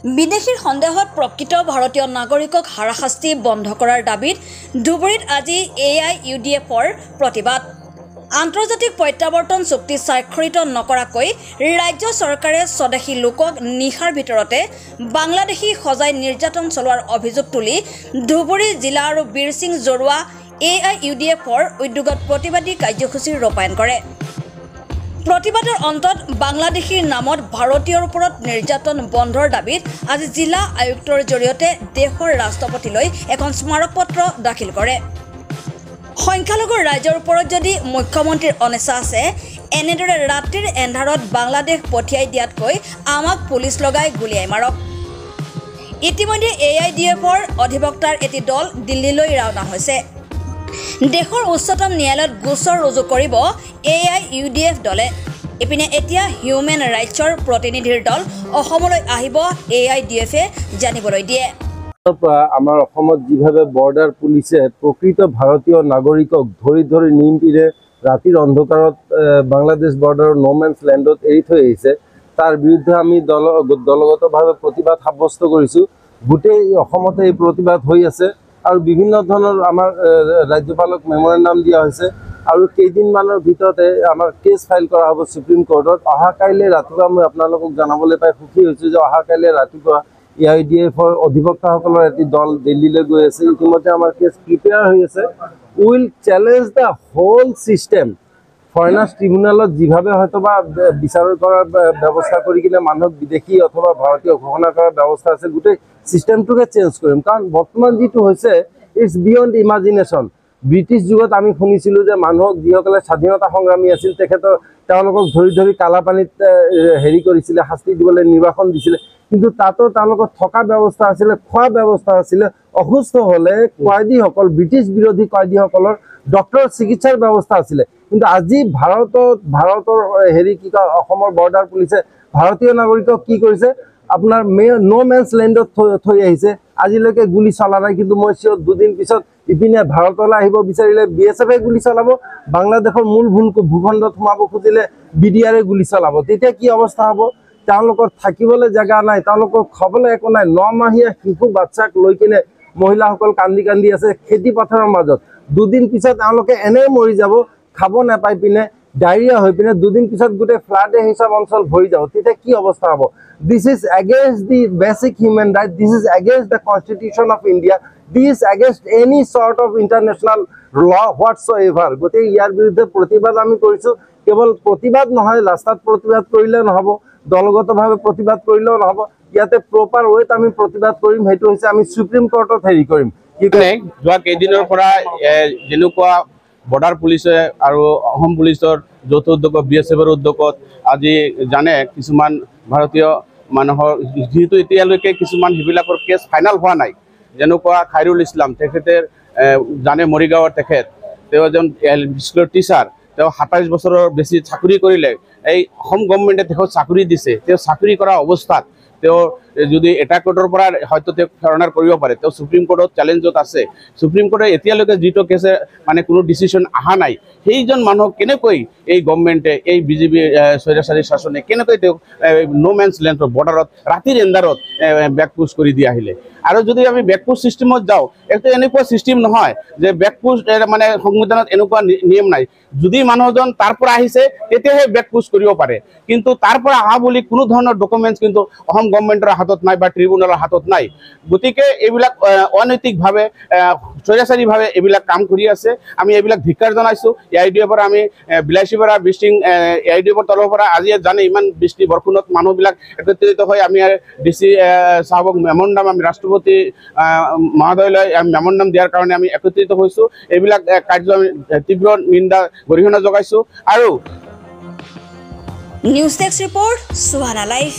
বিদেশীৰ সন্দেহত প্ৰকৃত ভাৰতীয় নাগৰিকক হাৰাশাস্তি বন্ধ কৰাৰ দাবীত ধুবুৰীত আজি AIUDFৰ প্ৰতিবাদ। আন্তৰ্জাতিক প্ৰত্যাৱৰ্তন চুক্তি স্বাক্ষৰিত নকৰাকৈ ৰাজ্য চৰকাৰে স্বদেশী লোকক নিশাৰ ভিতৰতে বাংলাদেশী সজাই নিৰ্যাতন চলোৱাৰ অভিযোগ তুলি ধুবুৰী জিলা আৰু বীৰসিং জৰুৱা AIUDFৰ উদ্যোগত প্ৰতিবাদী কাৰ্যসূচী ৰূপায়ণ কৰে। প্ৰতিবাদৰ অন্তত বাংলাদেশীৰ নামত ভাৰতীয়ৰ ওপৰত নিৰ্যাতন বন্ধৰ দাবীত আজি জিলা আয়ুক্তৰ জৰিয়তে দেশৰ ৰাষ্ট্ৰপতিলৈ এখন স্মাৰকপত্ৰ দাখিল কৰে। সংখ্যালঘু ৰাজ্যৰ ওপৰত যদি মুখ্যমন্ত্ৰীৰ অনিচ্ছা আছে, এনেদৰে ৰাতিৰ এন্ধাৰত বাংলাদেশ পঠিয়াই দিয়াতকৈ আমাক পুলিচ লগাই গুলিয়াই মাৰক। ইতিমধ্যে AIUDFৰ অধিবক্তাৰ এটি দল দিল্লীলৈ ৰাওনা হৈছে। দেশৰ উচ্চতম ন্যায়ালয়ত গোচৰ ৰুজু কৰিব AIUDF দলে। ইপিনে এতিয়া হিউমেন ৰাইটছৰ প্ৰতিনিধিৰ দল অসমলৈ আহিব AIUDFে জানিবলৈ দিয়ে। আমাৰ অসমত যেভাবে বৰ্ডাৰ পুলিচে প্ৰকৃত ভাৰতীয় নাগৰিকক ধৰি নিমপিৰে ৰাতিৰ অন্ধকাৰত বাংলাদেশ বৰ্ডাৰৰ নোমেন্স ল্যান্ডত এৰি থৈ আহিছে, তাৰ বিৰুদ্ধে আমি দলগতভাৱে প্ৰতিবাদ সাব্যস্ত কৰিছোঁ। গোটেই অসমতে এই প্ৰতিবাদ হৈ আছে আৰু বিভিন্ন ধৰণৰ আমাৰ ৰাজ্যপালক মেমৰেণ্ডাম দিয়া হৈছে আৰু কেইদিনমানৰ ভিতৰতে আমাৰ কেছ ফাইল কৰা হ'ব সুপ্ৰিম কোৰ্টত। অহা কাইলৈ ৰাতিপুৱা মই আপোনালোকক জানাবলৈ পাই সুখী হৈছোঁ যে অহা কাইলৈ ৰাতিপুৱা AIUDFৰ অধিবক্তাসকলৰ এটি দল দিল্লীলৈ গৈ আছে। ইতিমধ্যে আমাৰ কেছ প্ৰিপেয়াৰ হৈ আছে। Will challenge the whole system. Foreigners ট্ৰিবিউনেলত যেভাবে হয়তোবা বিচাৰ কৰাৰ ব্যৱস্থা কৰি কিনে মানুহক বিদেশী অথবা ভাৰতীয় ঘোষণা কৰাৰ ব্যৱস্থা আছে, গোটেই চিষ্টেমটোকে চেঞ্জ কৰিম। কাৰণ বৰ্তমান যিটো হৈছে ইটছ বিয়ণ্ড ইমাজিনেশ্যন। ব্ৰিটিছ যুগত আমি শুনিছিলোঁ যে মানুহক যিসকলে স্বাধীনতা সংগ্ৰামী আছিল তেওঁলোকক ধৰি কালাপানীত হেৰি কৰিছিলে, শাস্তি দিবলৈ নিৰ্বাসন দিছিলে, কিন্তু তাতো তেওঁলোকৰ থকা ব্যৱস্থা আছিলে, খোৱা ব্যৱস্থা আছিলে। অসুস্থ হ'লে কয়দীসকল, ব্ৰিটিছ বিৰোধী কয়দীসকলৰ ডক্টৰৰ চিকিৎসাৰ ব্যৱস্থা আছিলে। কিন্তু আজি ভাৰতৰ হেৰি কি কয় অসমৰ বৰ্ডাৰ পুলিচে ভাৰতীয় নাগৰিকক কি কৰিছে, আপোনাৰ নো মেন্স লেণ্ডত থৈ আহিছে। আজিলৈকে গুলি চলা নাই, কিন্তু মই চিয়ৰ দুদিন পিছত ইপিনে ভাৰতলৈ আহিব বিচাৰিলে BSFে গুলি চলাব, বাংলাদেশৰ মূল ভূখণ্ডত সোমাব খুজিলে BDRে গুলি চলাব। তেতিয়া কি অৱস্থা হ'ব? তেওঁলোকৰ থাকিবলৈ জেগা নাই, তেওঁলোকৰ খাবলৈ একো নাই। 9 মাহীয়া শিশু বাচ্চাক লৈ কিনে মহিলাসকল কান্দি আছে খেতি পথাৰৰ মাজত। দুদিন পিছত তেওঁলোকে এনেই মৰি যাব, খাব নাপাই পিনে ডায়েৰিয়া হৈ পিনে দুদিন পিছত গোটেই ফ্লাডে হিচাপ অঞ্চল ভৰি যাব। তেতিয়া কি অৱস্থা হ'ব? This is against the basic human right, this is against the constitution of India, this is against any sort of international law whatsoever. গতিকে ইয়াৰ বিৰুদ্ধে প্ৰতিবাদ আমি কৰিছোঁ। কেৱল প্ৰতিবাদ নহয়, ৰাস্তাত প্ৰতিবাদ কৰিলে নহ'ব, দলগতভাৱে প্ৰতিবাদ কৰিলেও নহ'ব, ইয়াতে প্ৰপাৰ ৱেত আমি প্ৰতিবাদ কৰিম। সেইটো হৈছে আমি সুপ্ৰিম কোৰ্টত হেৰি কৰিম। যোৱা কেইদিনৰ পৰা যেনেকুৱা বৰ্ডাৰ পুলিচে আৰু অসম পুলিচৰ যৌথ উদ্যোগত BSFৰ উদ্যোগত আজি জানে কিছুমান ভাৰতীয় মানুহৰ যিহেতু এতিয়ালৈকে কিছুমান সেইবিলাকৰ কেছ ফাইনেল হোৱা নাই, যেনেকুৱা খাইৰুল ইছলাম, তেখেতে জানে মৰিগাঁৱৰ তেখেত, তেওঁ এজন স্কুলৰ টিচাৰ, তেওঁ 27 বছৰৰ বেছি চাকৰি কৰিলে। এই অসম গভৰ্ণমেণ্টে তেখেতক চাকৰি দিছে, তেওঁ চাকৰি কৰা অৱস্থাত তেওঁ যদি এটা কোৰ্টৰ পৰা হয়তো তেওঁক ফৰেনাৰ কৰিব পাৰে, তেওঁ সুপ্ৰিম কোৰ্টত চেলেঞ্জত আছে। সুপ্ৰিম কোৰ্টে এতিয়ালৈকে যিটো কেছে মানে কোনো ডিচিশ্যন অহা নাই, সেইজন মানুহক কেনেকৈ এই গভৰ্ণমেণ্টে, এই BJP স্বৈৰাচাৰী শাসনে কেনেকৈ তেওঁক নো মেন্স লেণ্ডৰ বৰ্ডাৰত ৰাতিৰ এন্ধাৰত বেকপুচ কৰি দি আহিলে। আৰু যদি আমি বেকপুচ ছিষ্টেমত যাওঁ, এইটো এনেকুৱা ছিষ্টেম নহয় যে বেকপুচ মানে সংবিধানত এনেকুৱা নিয়ম নাই। যদি মানুহজন তাৰ পৰা আহিছে তেতিয়াহে বেকপুচ কৰিব পাৰে, কিন্তু তাৰ পৰা অহা বুলি কোনো ধৰণৰ ডকুমেণ্টছ কিন্তু অসম গভৰ্ণমেণ্টৰ হাতত নাই বা ট্ৰিবিউনেলৰ হাতত নাই। গতিকে এইবিলাক অনৈতিকভাৱে স্বৈৰাচাৰীভাৱে এইবিলাক কাম কৰি আছে। আমি এইবিলাক ধিক্কাৰ জনাইছোঁ। AIUDFৰ আমি বিলাসীপাৰা বৃষ্টিং AIUDFৰ তৰফৰ পৰা আজি জানে ইমান বৃষ্টি বৰষুণত মানুহবিলাক একত্ৰিত হৈ আমি DC চাহাবক মেমৰেণ্ডাম, আমি ৰাষ্ট্ৰপতি মহোদয়লৈ মেমৰেণ্ডাম দিয়াৰ কাৰণে আমি একত্ৰিত হৈছোঁ। এইবিলাক কাৰ্য আমি তীব্ৰ নিন্দা গৰিহণা জগাইছোঁ। আৰু news desk report, Suhana live.